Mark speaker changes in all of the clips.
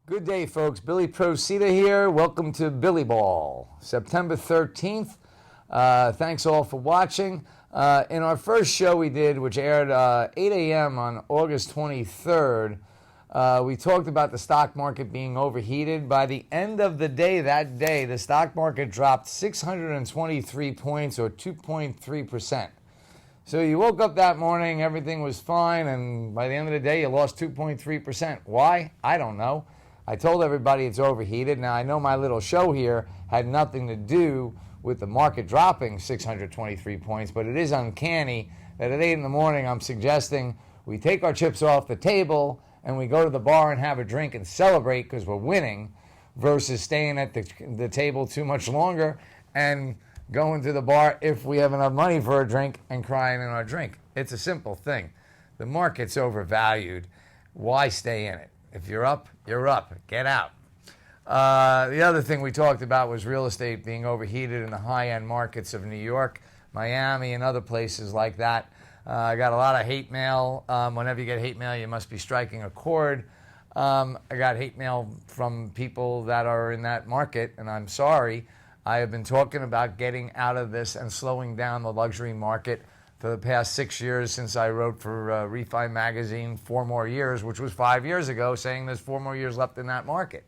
Speaker 1: Good day, folks. Billy Procida here. Welcome to BillyBall, September 13th. Thanks all for watching. In our first show we did, which aired 8 a.m. on August 23rd, we talked about the stock market being overheated. By the end of the day that day, the stock market dropped 623 points or 2.3%. So you woke up that morning, everything was fine, and by the end of the day, you lost 2.3%. Why? I don't know. I told everybody it's overheated. Now, I know my little show here had nothing to do with the market dropping 623 points, but it is uncanny that at 8 in the morning I'm suggesting we take our chips off the table and we go to the bar and have a drink and celebrate because we're winning versus staying at the table too much longer and going to the bar if we have enough money for a drink and crying in our drink. It's a simple thing. The market's overvalued. Why stay in it? If you're up, you're up. Get out. The other thing we talked about was real estate being overheated in the high-end markets of New York, Miami, and other places like that. I got a lot of hate mail. Whenever you get hate mail, you must be striking a chord. I got hate mail from people that are in that market, and I'm sorry. I have been talking about getting out of this and slowing down the luxury market for the past 6 years since I wrote for Refi Magazine, 4 more years, which was 5 years ago, saying there's 4 more years left in that market.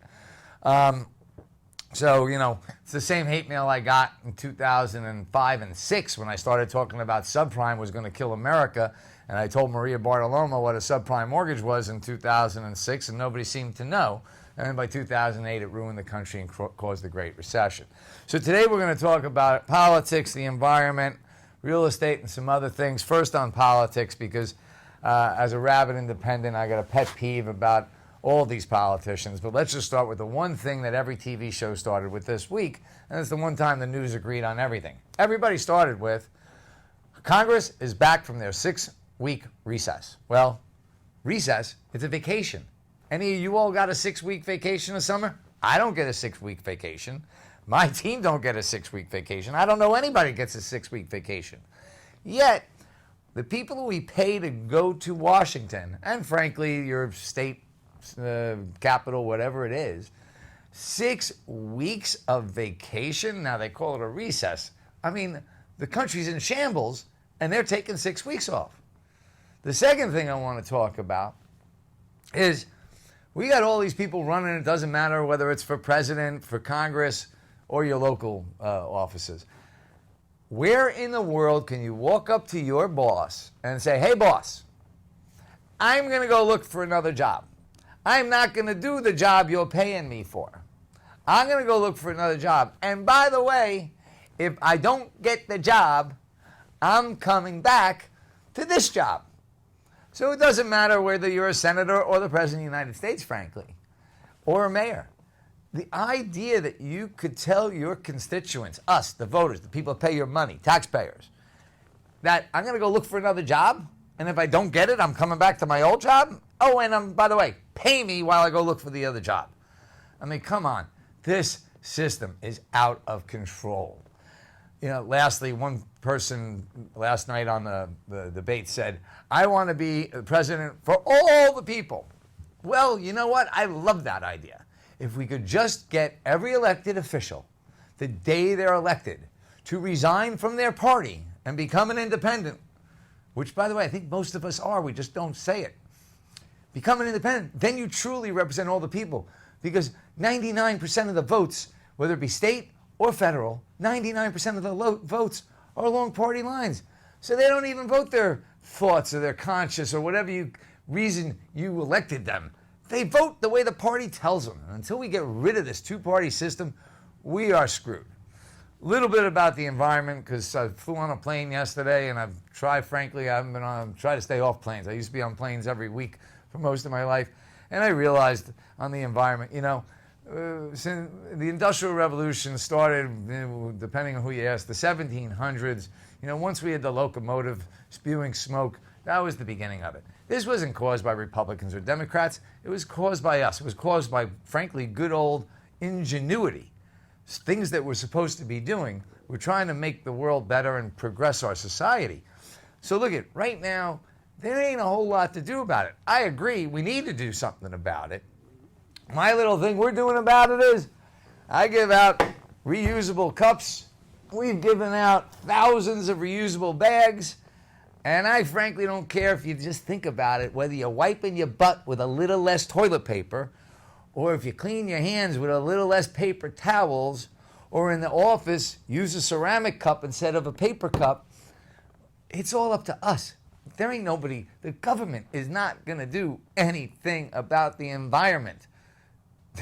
Speaker 1: So, you know, it's the same hate mail I got in 2005 and 6 when I started talking about subprime was going to kill America. And I told Maria Bartolome what a subprime mortgage was in 2006, and nobody seemed to know. And then by 2008, it ruined the country and caused the Great Recession. So today we're going to talk about politics, the environment, real estate, and some other things. First on politics, because as a rabid independent, I got a pet peeve about all these politicians. But let's just start with the one thing that every TV show started with this week, and it's the one time the news agreed on everything. Everybody started with, Congress is back from their 6-week recess. Well, recess, it's a vacation. Any of you all got a 6-week vacation this summer? I don't get a 6-week vacation. My team don't get a 6-week vacation. I don't know anybody gets a 6-week vacation. Yet, the people who we pay to go to Washington, and frankly, your state capital, whatever it is, 6 weeks of vacation? Now, they call it a recess. I mean, the country's in shambles, and they're taking 6 weeks off. The second thing I want to talk about is we got all these people running. It doesn't matter whether it's for president, for Congress, or your local offices. Where in the world can you walk up to your boss and say, hey, boss, I'm going to go look for another job. I'm not going to do the job you're paying me for. I'm going to go look for another job. And by the way, if I don't get the job, I'm coming back to this job. So it doesn't matter whether you're a senator or the president of the United States, frankly, or a mayor. The idea that you could tell your constituents, us, the voters, the people that pay your money, taxpayers, that I'm going to go look for another job, and if I don't get it, I'm coming back to my old job? Oh, and by the way, pay me while I go look for the other job. I mean, come on. This system is out of control. You know, lastly, one person last night on the debate said, I want to be president for all the people. Well, you know what? I love that idea. If we could just get every elected official, the day they're elected, to resign from their party and become an independent, which, by the way, I think most of us are. We just don't say it. Become an independent. Then you truly represent all the people, because 99% of the votes, whether it be state or federal, 99% of the votes are along party lines. So they don't even vote their thoughts or their conscience or whatever reason you elected them. They vote the way the party tells them. And until we get rid of this two-party system, we are screwed. A little bit about the environment, because I flew on a plane yesterday, and I've tried, frankly, I haven't been on, try to stay off planes. I used to be on planes every week for most of my life, and I realized on the environment, you know, since the Industrial Revolution started, depending on who you ask, the 1700s, you know, once we had the locomotive spewing smoke, that was the beginning of it. This wasn't caused by Republicans or Democrats. It was caused by us. It was caused by, frankly, good old ingenuity. Things that we're supposed to be doing. We're trying to make the world better and progress our society. So look at, right now, there ain't a whole lot to do about it. I agree, we need to do something about it. My little thing we're doing about it is I give out reusable cups. We've given out thousands of reusable bags. And I frankly don't care if you just think about it, whether you're wiping your butt with a little less toilet paper, or if you clean your hands with a little less paper towels, or in the office, use a ceramic cup instead of a paper cup. It's all up to us. There ain't nobody, the government is not going to do anything about the environment.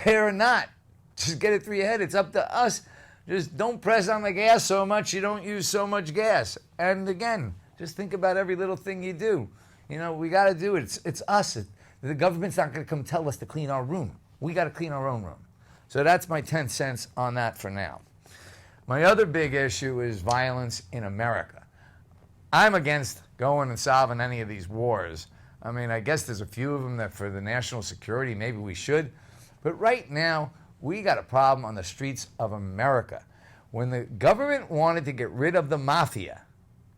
Speaker 1: They're not. Just get it through your head. It's up to us. Just don't press on the gas so much you don't use so much gas. And again, just think about every little thing you do. You know, we got to do it. It's us. The government's not going to come tell us to clean our room. We got to clean our own room. So that's my 10 cents on that for now. My other big issue is violence in America. I'm against going and solving any of these wars. I mean, I guess there's a few of them that for the national security, maybe we should. But right now, we got a problem on the streets of America. When the government wanted to get rid of the mafia,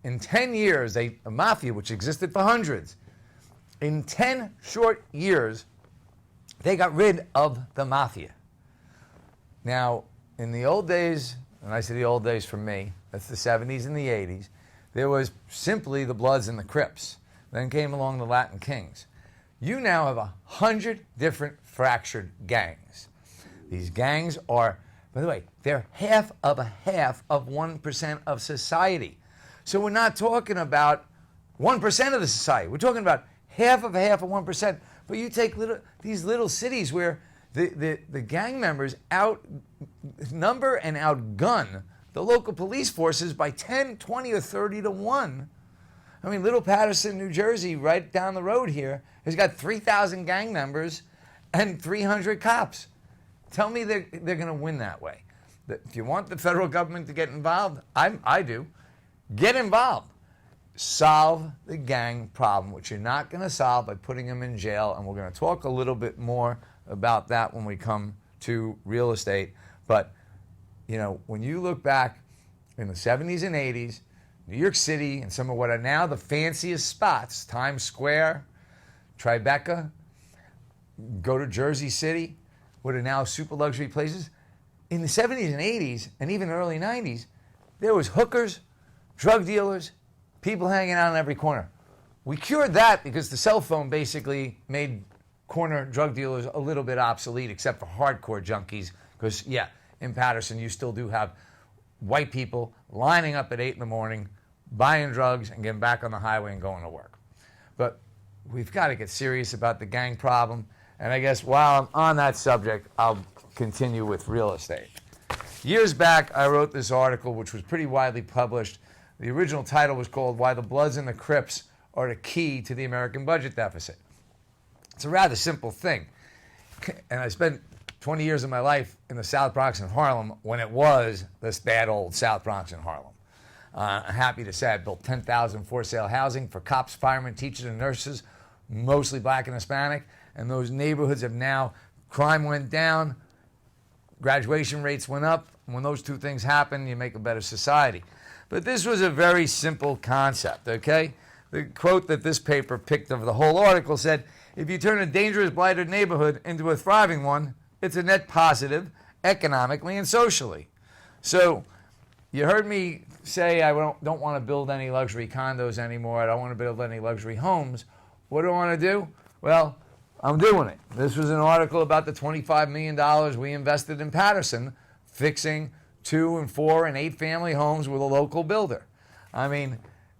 Speaker 1: in 10 years, a mafia which existed for hundreds, in 10 short years, they got rid of the mafia. Now, in the old days, and I say the old days for me, that's the 70s and the 80s, there was simply the Bloods and the Crips. Then came along the Latin Kings. You now have 100 different fractured gangs. These gangs are, by the way, they're half of 1% of society. So we're not talking about 1% of the society. We're talking about half of 1%. But you take these little cities where the gang members outnumber and outgun the local police forces by 10, 20, or 30 to 1. I mean, Little Paterson, New Jersey, right down the road here, has got 3,000 gang members and 300 cops. Tell me they're going to win that way. If you want the federal government to get involved, I do. Get involved. Solve the gang problem, which you're not going to solve by putting them in jail. And we're going to talk a little bit more about that when we come to real estate. But, you know, when you look back in the 70s and 80s, New York City and some of what are now the fanciest spots, Times Square, Tribeca, go to Jersey City, what are now super luxury places. In the 70s and 80s, and even early 90s, there was hookers, drug dealers, people hanging out on every corner. We cured that because the cell phone basically made corner drug dealers a little bit obsolete, except for hardcore junkies. Because, yeah, in Paterson, you still do have white people lining up at 8 in the morning, buying drugs, and getting back on the highway and going to work. But we've got to get serious about the gang problem. And I guess while I'm on that subject, I'll continue with real estate. Years back, I wrote this article, which was pretty widely published. The original title was called Why the Bloods and the Crips Are the Key to the American Budget Deficit. It's a rather simple thing. And I spent 20 years of my life in the South Bronx and Harlem when it was this bad old South Bronx and Harlem. I'm happy to say I built 10,000 for-sale housing for cops, firemen, teachers, and nurses, mostly black and Hispanic. And those neighborhoods have now, crime went down, graduation rates went up. And when those two things happen, you make a better society. But this was a very simple concept, okay? The quote that this paper picked of the whole article said, if you turn a dangerous blighted neighborhood into a thriving one, it's a net positive economically and socially. So you heard me say I don't want to build any luxury condos anymore. I don't want to build any luxury homes. What do I want to do? Well, I'm doing it. This was an article about the $25 million we invested in Paterson, fixing 2 and 4 and 8 family homes with a local builder. I mean,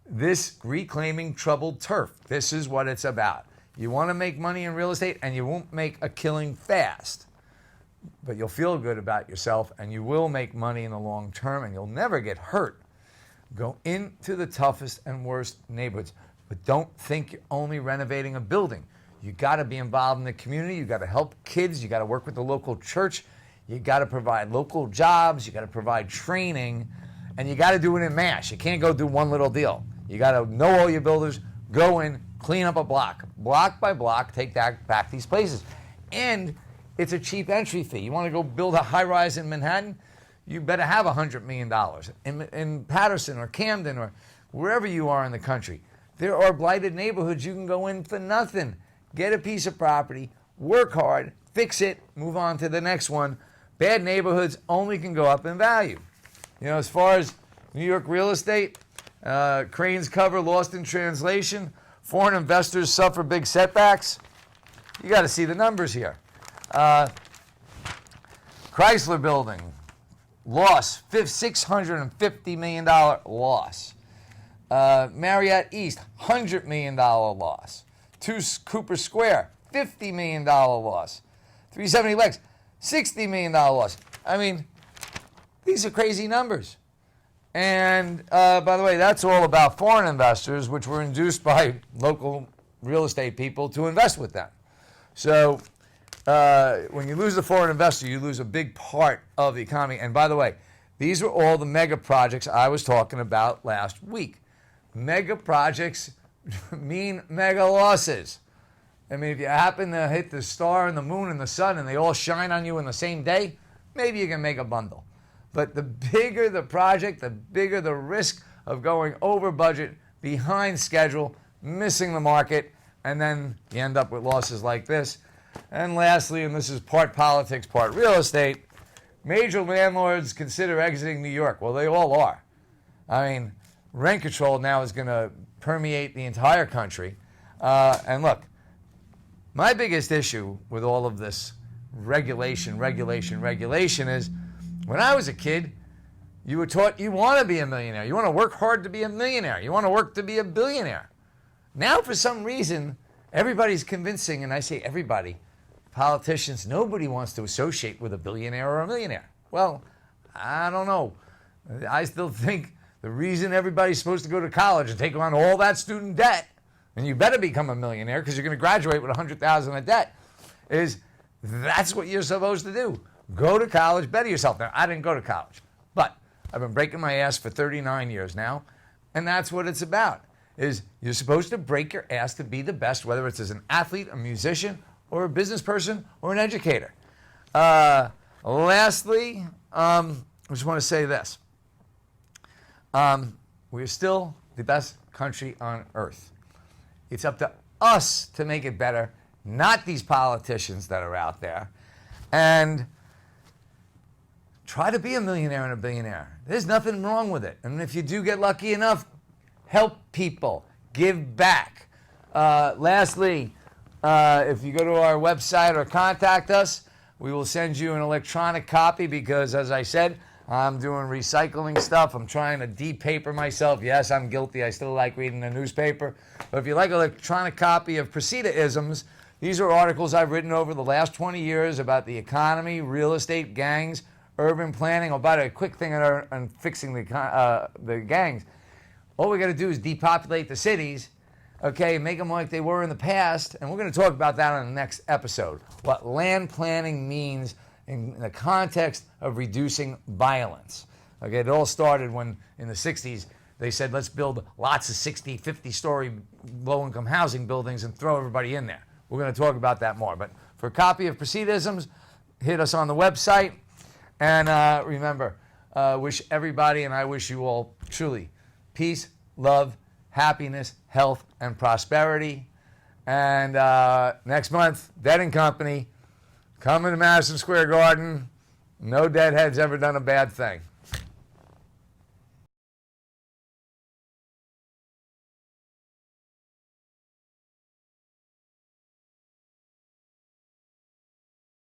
Speaker 1: this reclaiming troubled turf, this is what it's about. You want to make money in real estate and you won't make a killing fast, but you'll feel good about yourself and you will make money in the long term and you'll never get hurt. Go into the toughest and worst neighborhoods, but don't think you're only renovating a building. You got to be involved in the community. You got to help kids. You got to work with the local church. You got to provide local jobs. You got to provide training, and you got to do it in mass. You can't go do one little deal. You got to know all your builders. Go in, clean up a block by block. Take back these places, and it's a cheap entry fee. You want to go build a high-rise in Manhattan? You better have $100 million. In Paterson or Camden or wherever you are in the country, there are blighted neighborhoods you can go in for nothing. Get a piece of property, work hard, fix it, move on to the next one. Bad neighborhoods only can go up in value. As far as New York real estate, cranes cover lost in translation. Foreign investors suffer big setbacks. You got to see the numbers here. Chrysler Building, loss, $650 million loss. Marriott East, $100 million loss. 2 Cooper Square, $50 million loss. 370 Lex, $60 million loss. I mean, these are crazy numbers. And by the way, that's all about foreign investors, which were induced by local real estate people to invest with them. So when you lose a foreign investor, you lose a big part of the economy. And by the way, these are all the mega projects I was talking about last week. Mega projects mean mega losses. I mean, if you happen to hit the star and the moon and the sun and they all shine on you in the same day, maybe you can make a bundle. But the bigger the project, the bigger the risk of going over budget, behind schedule, missing the market, and then you end up with losses like this. And lastly, and this is part politics, part real estate, major landlords consider exiting New York. Well, they all are. I mean, rent control now is going to permeate the entire country. And look, my biggest issue with all of this regulation is when I was a kid, you were taught you want to be a millionaire. You want to work hard to be a millionaire. You want to work to be a billionaire. Now, for some reason, everybody's convincing, and I say everybody, politicians, nobody wants to associate with a billionaire or a millionaire. Well, I don't know. I still think the reason everybody's supposed to go to college and take on all that student debt, and you better become a millionaire because you're going to graduate with $100,000 in debt, is that's what you're supposed to do. Go to college, better yourself. Now, I didn't go to college, but I've been breaking my ass for 39 years now, and that's what it's about, is you're supposed to break your ass to be the best, whether it's as an athlete, a musician, or a business person, or an educator. Lastly, I just want to say this. We're still the best country on earth. It's up to us to make it better, not these politicians that are out there. And try to be a millionaire and a billionaire. There's nothing wrong with it. And if you do get lucky enough, help people, give back. Lastly, if you go to our website or contact us, we will send you an electronic copy because, as I said, I'm doing recycling stuff. I'm trying to de-paper myself. Yes, I'm guilty. I still like reading the newspaper. But if you like an electronic copy of Procida-isms, these are articles I've written over the last 20 years about the economy, real estate, gangs, urban planning. Oh, by the way, a quick thing on fixing the gangs. All we got to do is depopulate the cities, okay, make them like they were in the past, and we're going to talk about that on the next episode, what land planning means in the context of reducing violence. Okay, it all started when, in the 60s, they said, let's build lots of 60, 50-story low-income housing buildings and throw everybody in there. We're going to talk about that more. But for a copy of Procida-isms, hit us on the website. And remember, wish everybody, and I wish you all truly, peace, love, happiness, health, and prosperity. And next month, Dead & Company, coming to Madison Square Garden. No deadhead's ever done a bad thing.